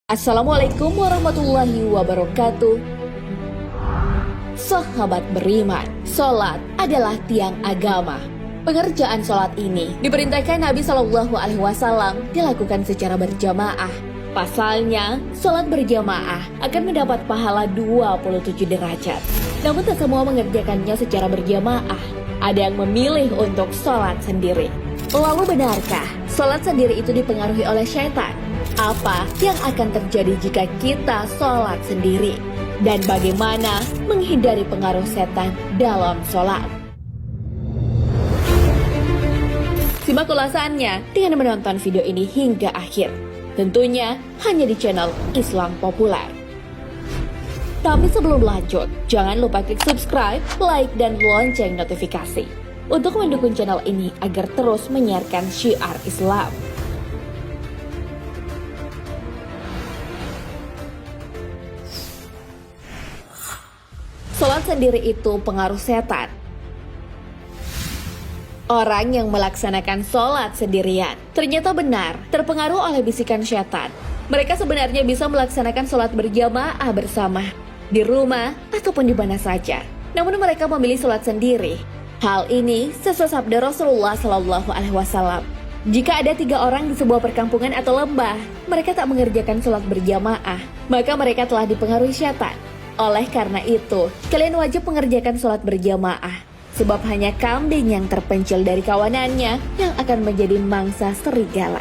Assalamualaikum warahmatullahi wabarakatuh. Sahabat beriman, sholat adalah tiang agama. Pengerjaan sholat ini diperintahkan Nabi Shallallahu Alaihi Wasallam dilakukan secara berjamaah. Pasalnya, sholat berjamaah akan mendapat pahala 27 derajat. Namun tak semua mengerjakannya secara berjamaah. Ada yang memilih untuk sholat sendiri. Lalu benarkah sholat sendiri itu dipengaruhi oleh syaitan? Apa yang akan terjadi jika kita sholat sendiri? Dan bagaimana menghindari pengaruh setan dalam sholat? Simak ulasannya dengan menonton video ini hingga akhir. Tentunya hanya di channel Islam Populer. Tapi sebelum lanjut, jangan lupa klik subscribe, like, dan lonceng notifikasi untuk mendukung channel ini agar terus menyiarkan syiar Islam. Sholat sendiri itu pengaruh setan. Orang yang melaksanakan sholat sendirian ternyata benar terpengaruh oleh bisikan setan. Mereka sebenarnya bisa melaksanakan sholat berjamaah bersama di rumah ataupun di mana saja. Namun mereka memilih sholat sendiri. Hal ini sesuai sabda Rasulullah Shallallahu Alaihi Wasallam. Jika ada 3 orang di sebuah perkampungan atau lembah, mereka tak mengerjakan sholat berjamaah, maka mereka telah dipengaruhi setan. Oleh karena itu, kalian wajib mengerjakan sholat berjamaah. Sebab hanya kambing yang terpencil dari kawanannya yang akan menjadi mangsa serigala.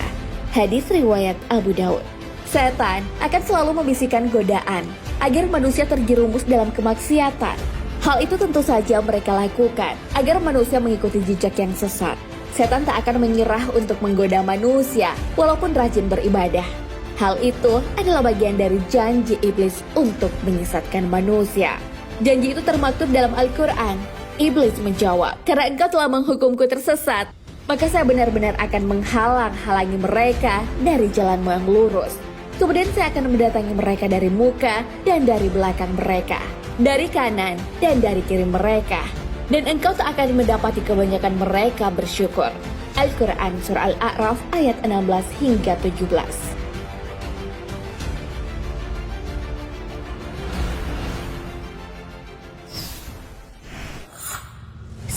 Hadis riwayat Abu Daud. Setan akan selalu membisikkan godaan agar manusia terjerumus dalam kemaksiatan. Hal itu tentu saja mereka lakukan agar manusia mengikuti jejak yang sesat. Setan tak akan menyerah untuk menggoda manusia walaupun rajin beribadah. Hal itu adalah bagian dari janji iblis untuk menyesatkan manusia. Janji itu termaktub dalam Al-Quran. Iblis menjawab, "Karena engkau telah menghukumku tersesat, maka saya benar-benar akan menghalang-halangi mereka dari jalanmu yang lurus. Kemudian saya akan mendatangi mereka dari muka dan dari belakang mereka, dari kanan dan dari kiri mereka. Dan engkau tak akan mendapati kebanyakan mereka bersyukur." Al-Quran Surah Al-A'raf ayat 16 hingga 17.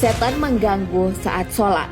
Setan mengganggu saat sholat.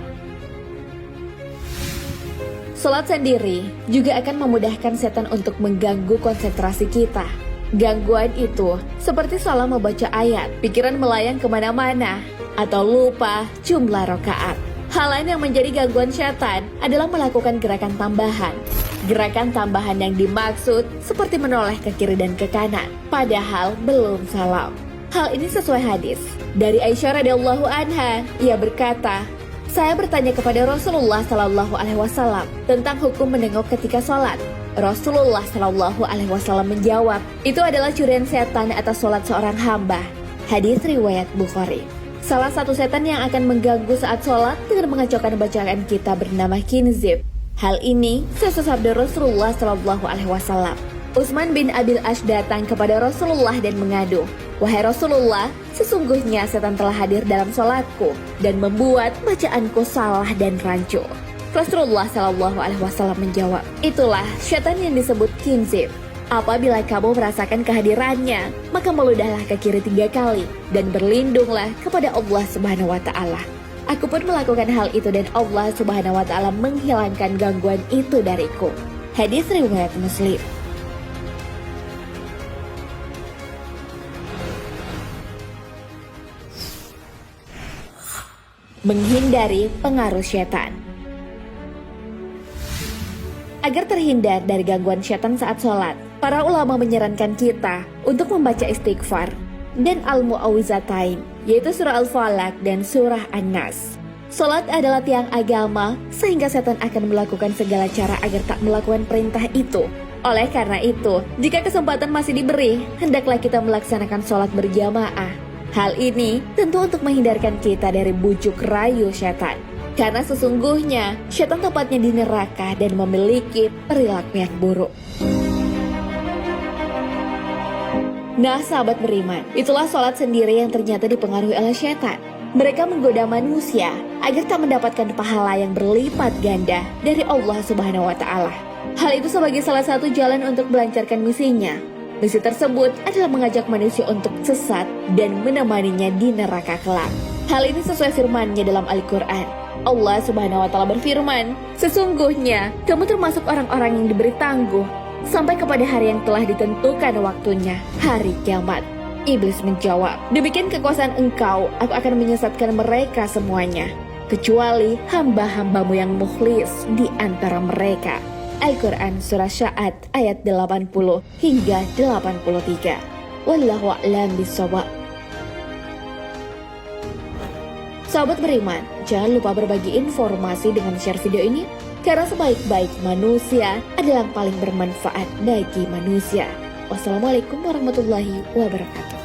Sholat sendiri juga akan memudahkan setan untuk mengganggu konsentrasi kita. Gangguan itu seperti salah membaca ayat, pikiran melayang kemana-mana, atau lupa jumlah rakaat. Hal lain yang menjadi gangguan setan adalah melakukan gerakan tambahan. Gerakan tambahan yang dimaksud seperti menoleh ke kiri dan ke kanan, padahal belum salam. Hal ini sesuai hadis dari Aisyah radhiyallahu anha. Ia berkata, "Saya bertanya kepada Rasulullah Shallallahu Alaihi Wasallam tentang hukum menengok ketika sholat. Rasulullah Shallallahu Alaihi Wasallam menjawab, itu adalah curian setan atas sholat seorang hamba." Hadis riwayat Bukhari. Salah satu setan yang akan mengganggu saat sholat dengan mengacaukan bacaan kita bernama kinzib. Hal ini sesuai sabda Rasulullah Shallallahu Alaihi Wasallam. Utsman bin Abil As datang kepada Rasulullah dan mengadu, "Wahai Rasulullah, sesungguhnya setan telah hadir dalam sholatku dan membuat bacaanku salah dan rancu." Rasulullah Shallallahu Alaihi Wasallam menjawab, "Itulah setan yang disebut kinzib. Apabila kamu merasakan kehadirannya, maka meludahlah ke kiri 3 kali dan berlindunglah kepada Allah Subhanahu Wa Taala. Aku pun melakukan hal itu dan Allah Subhanahu Wa Taala menghilangkan gangguan itu dariku." Hadis riwayat Muslim. Menghindari pengaruh setan. Agar terhindar dari gangguan setan saat sholat, para ulama menyarankan kita untuk membaca istighfar dan al-mu'awwizatain, yaitu surah Al-Falaq dan surah An-Nas. Sholat adalah tiang agama, sehingga setan akan melakukan segala cara agar tak melakukan perintah itu. Oleh karena itu, jika kesempatan masih diberi, hendaklah kita melaksanakan sholat berjamaah. Hal ini tentu untuk menghindarkan kita dari bujuk rayu setan. Karena sesungguhnya setan tempatnya di neraka dan memiliki perilaku yang buruk. Nah sahabat beriman, itulah sholat sendiri yang ternyata dipengaruhi oleh setan. Mereka menggoda manusia agar tak mendapatkan pahala yang berlipat ganda dari Allah Subhanahu wa Ta'ala. Hal itu sebagai salah satu jalan untuk melancarkan misinya. Misi tersebut adalah mengajak manusia untuk sesat dan menemaninya di neraka kelak. Hal ini sesuai firman-Nya dalam Al-Quran. Allah Subhanahu wa Ta'ala berfirman, "Sesungguhnya kamu termasuk orang-orang yang diberi tangguh sampai kepada hari yang telah ditentukan waktunya, hari kiamat." Iblis menjawab, "Demikian kekuasaan engkau, aku akan menyesatkan mereka semuanya, kecuali hamba-hambamu yang mukhlis di antara mereka." Al-Quran Surah Sya'ad ayat 80 hingga 83. Wallahu a'lam bishawab. Sahabat beriman, jangan lupa berbagi informasi dengan share video ini, karena sebaik-baik manusia adalah yang paling bermanfaat bagi manusia. Wassalamualaikum warahmatullahi wabarakatuh.